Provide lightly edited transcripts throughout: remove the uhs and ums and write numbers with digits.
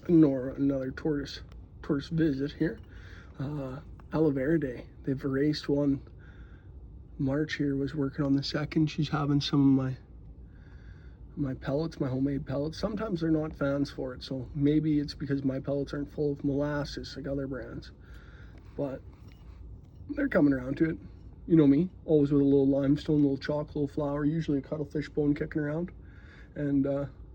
nor another tortoise visit here. Aloe Vera Day. They've erased one. March here was working on the second. She's having some of my pellets, my homemade pellets. Sometimes they're not fans for it, so maybe it's because my pellets aren't full of molasses like other brands. But they're coming around to it. You know me, always with a little limestone, a little chalk, a little flour, usually a cuttlefish bone kicking around. And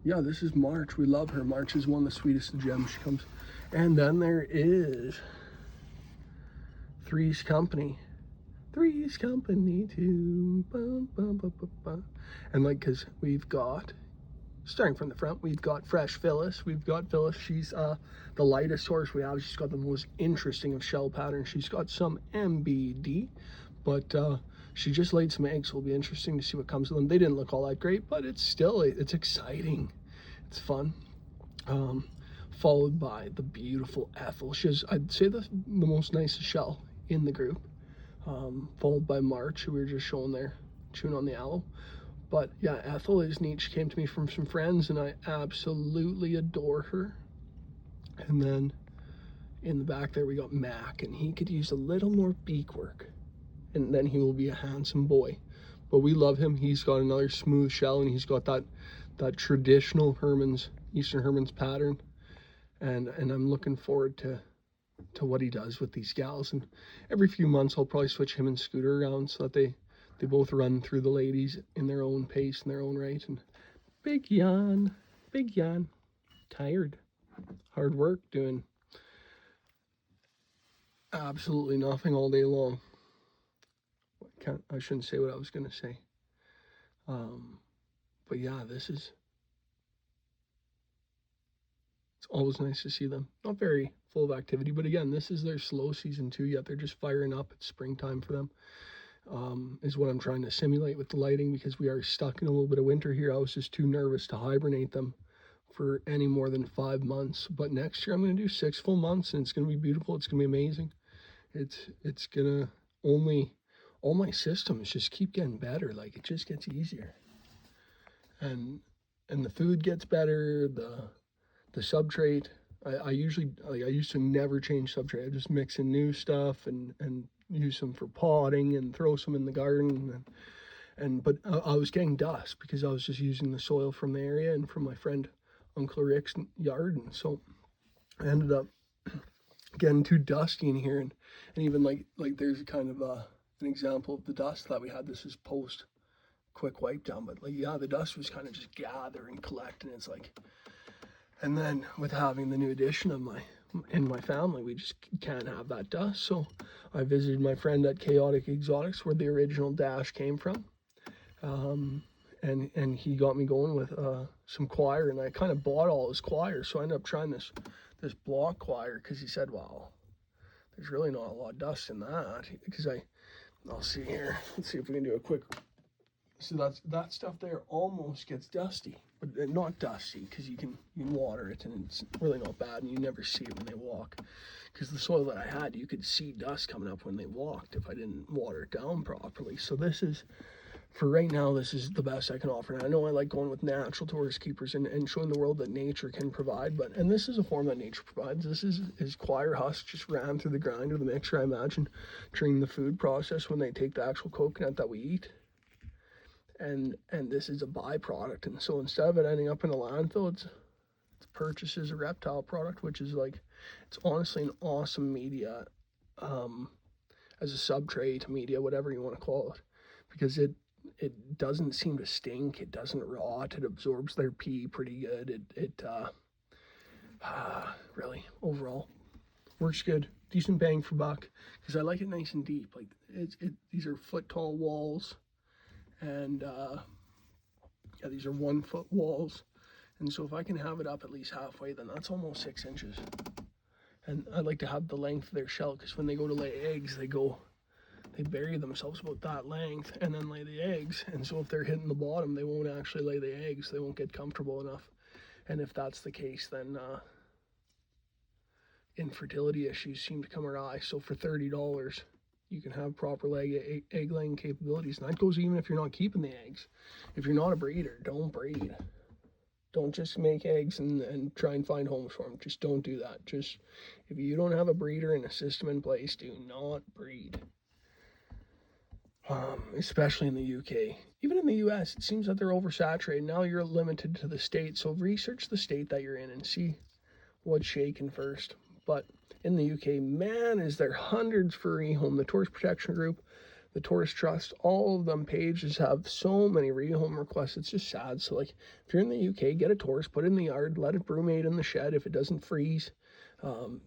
yeah, this is March. We love her. March is one of the sweetest of gems. She comes. And then there is Thre's Company. Thre's Company too. Bum, bum, bum, bum, bum. And like, because we've got, starting from the front, we've got fresh Phyllis. We've got Phyllis. She's the lightest horse we have. She's got the most interesting of shell patterns. She's got some MBD, but she just laid some eggs, so it'll be interesting to see what comes of them. They didn't look all that great, but it's still, it's exciting. It's fun. Followed by the beautiful Ethel. She has, I'd say, the most nicest shell in the group. Followed by March, who we were just showing there, chewing on the aloe. But yeah, Ethel is neat. She came to me from some friends, and I absolutely adore her. And then in the back there, we got Mac, and he could use a little more beak work, and then he will be a handsome boy. But we love him. He's got another smooth shell, and he's got that traditional Herman's, Eastern Herman's pattern. And I'm looking forward to what he does with these gals. And every few months, I'll probably switch him and Scooter around so that they both run through the ladies in their own pace, in their own right. And Big Jan, tired, hard work, doing absolutely nothing all day long. I shouldn't say what I was gonna say. But yeah, it's always nice to see them. Not very full of activity, but again, this is their slow season too, yet they're just firing up. It's springtime for them. Is what I'm trying to simulate with the lighting, because we are stuck in a little bit of winter here. I was just too nervous to hibernate them for any more than 5 months. But next year I'm going to do 6 full months, and it's going to be beautiful. It's going to be amazing. It's going to all my systems just keep getting better. Like, it just gets easier. And the food gets better, the substrate. I usually, like, I used to never change substrate. I just mix in new stuff and use them for potting and throw some in the garden. But I was getting dust because I was just using the soil from the area and from my friend Uncle Rick's yard. And so I ended up getting too dusty in here. And even like there's kind of an example of the dust that we had. This is post quick wipe down, but like, yeah, the dust was kind of just gathering, collecting. It's like, and then with having the new addition of my family, we just can't have that dust. So I visited my friend at Chaotic Exotics, where the original dash came from. And he got me going with some coir, and I kind of bought all his coir. So I ended up trying this block coir, because he said, well, there's really not a lot of dust in that. Because I'll see here. Let's see if we can do a quick. So that stuff there almost gets dusty, but not dusty, because you can water it, and it's really not bad, and you never see it when they walk. Because the soil that I had, you could see dust coming up when they walked if I didn't water it down properly. So this is, for right now, this is the best I can offer. And I know I like going with natural tourist keepers and showing the world that nature can provide, and this is a form that nature provides. This is coir husk just ran through the grinder, the mixer, I imagine, during the food process when they take the actual coconut that we eat. And this is a byproduct, and so instead of it ending up in a landfill, it's purchased as a Reptile product, which is like, it's honestly an awesome media, as a substrate media, whatever you want to call it, because it doesn't seem to stink, it doesn't rot, it absorbs their pee pretty good. It really overall works good, decent bang for buck, because I like it nice and deep. Like, these are foot tall walls. And yeah, these are 1 foot walls, and so if I can have it up at least halfway, then that's almost 6 inches. And I like to have the length of their shell, because when they go to lay eggs, they bury themselves about that length and then lay the eggs. And so if they're hitting the bottom, they won't actually lay the eggs. They won't get comfortable enough. And if that's the case, then infertility issues seem to come awry. So for $30, you can have proper egg laying capabilities. And that goes even if you're not keeping the eggs. If you're not a breeder, don't breed. Don't just make eggs and try and find homes for them. Just don't do that. Just, if you don't have a breeder and a system in place, do not breed. Especially in the UK. Even in the US, it seems that they're oversaturated. Now you're limited to the state, so research the state that you're in and see what's shaking first. But in the UK, man, is there hundreds for rehome. The Tortoise Protection Group, the Tortoise Trust, all of them pages have so many rehome requests. It's just sad. So, like, if you're in the UK, get a Tortoise, put it in the yard, let it brumate in the shed if it doesn't freeze.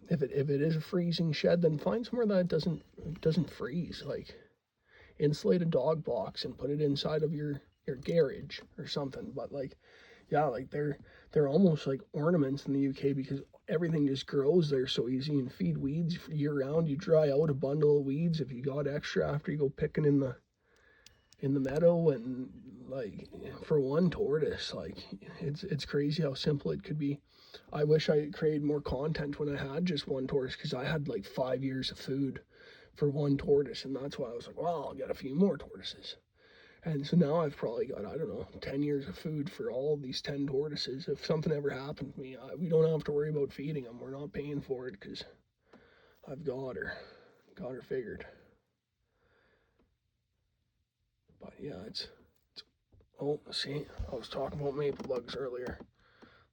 If it is a freezing shed, then find somewhere that doesn't freeze. Like, insulate a dog box and put it inside of your garage or something. But like, yeah, like they're almost like ornaments in the UK because everything just grows there so easy. And feed weeds year round. You dry out a bundle of weeds if you got extra after you go picking in the meadow. And like, for one tortoise, like, it's crazy how simple it could be. I wish I created more content when I had just one tortoise, because I had like 5 years of food for one tortoise, and that's why I was like, well, I'll get a few more tortoises. And so now I've probably got, I don't know, 10 years of food for all these 10 tortoises. If something ever happened to me, we don't have to worry about feeding them. We're not paying for it because I've got her figured. But yeah, it's oh, see, I was talking about maple bugs earlier.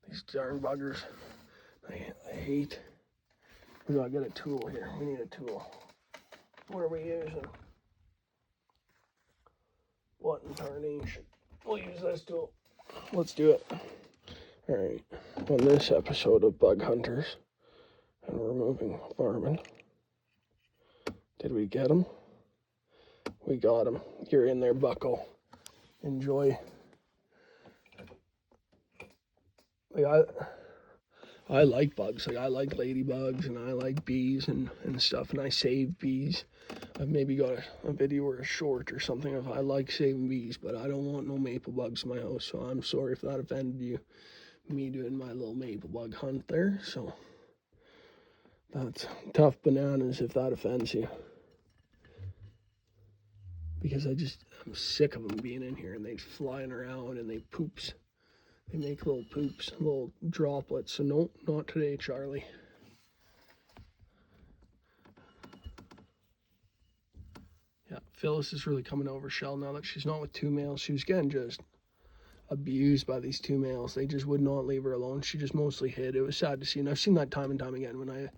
These darn buggers, I hate. We gotta get a tool here. We need a tool. What are we using? What in tarnation? We'll use this tool. Let's do it. Alright, on this episode of Bug Hunters and Removing Varmint, did we get him? We got him. You're in there, bucko. Enjoy. Like, I like bugs. Like, I like ladybugs and I like bees and stuff, and I save bees. I've maybe got a video or a short or something of I like saving bees, but I don't want no maple bugs in my house, so I'm sorry if that offended you, me doing my little maple bug hunt there. So that's tough bananas if that offends you, because I'm sick of them being in here and they flying around and they poops. They make little poops, little droplets. So no, not today, Charlie. Yeah, Phyllis is really coming over Shell now that she's not with two males. She was getting just abused by these two males. They just would not leave her alone. She just mostly hid. It was sad to see. And I've seen that time and time again when I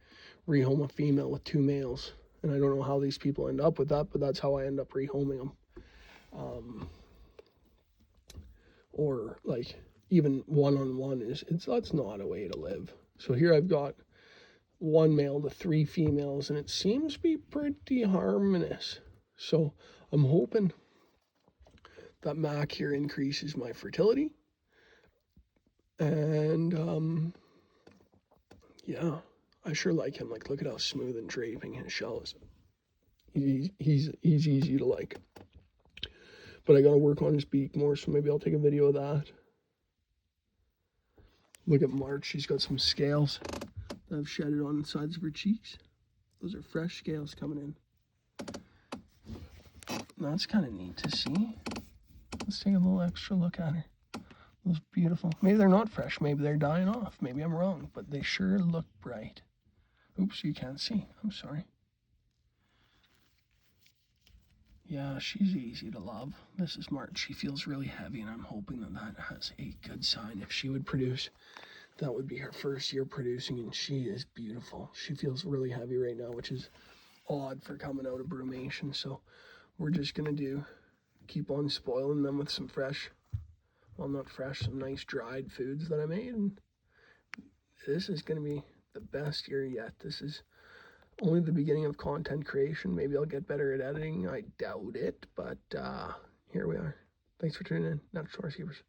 rehome a female with two males. And I don't know how these people end up with that, but that's how I end up rehoming them. Or like, even one-on-one that's not a way to live. So here I've got one male to three females, and it seems to be pretty harmonious. So I'm hoping that Mac here increases my fertility. And yeah, I sure like him. Like, look at how smooth and draping his shell is. He's easy to like. But I gotta work on his beak more, so maybe I'll take a video of that. Look at March, she's got some scales that have shedded on the sides of her cheeks. Those are fresh scales coming in. That's kind of neat to see. Let's take a little extra look at her. Those beautiful. Maybe they're not fresh, maybe they're dying off. Maybe I'm wrong, but they sure look bright. Oops, you can't see. I'm sorry. Yeah, she's easy to love. This is March. She feels really heavy, and I'm hoping that has a good sign. If she would produce, that would be her first year producing, and she is beautiful. She feels really heavy right now, which is odd for coming out of brumation. So we're just going to keep on spoiling them with some fresh, well, not fresh, some nice dried foods that I made. And this is going to be the best year yet. This is only the beginning of content creation. Maybe I'll get better at editing. I doubt it, but here we are. Thanks for tuning in. Natural Tortoise Keepers.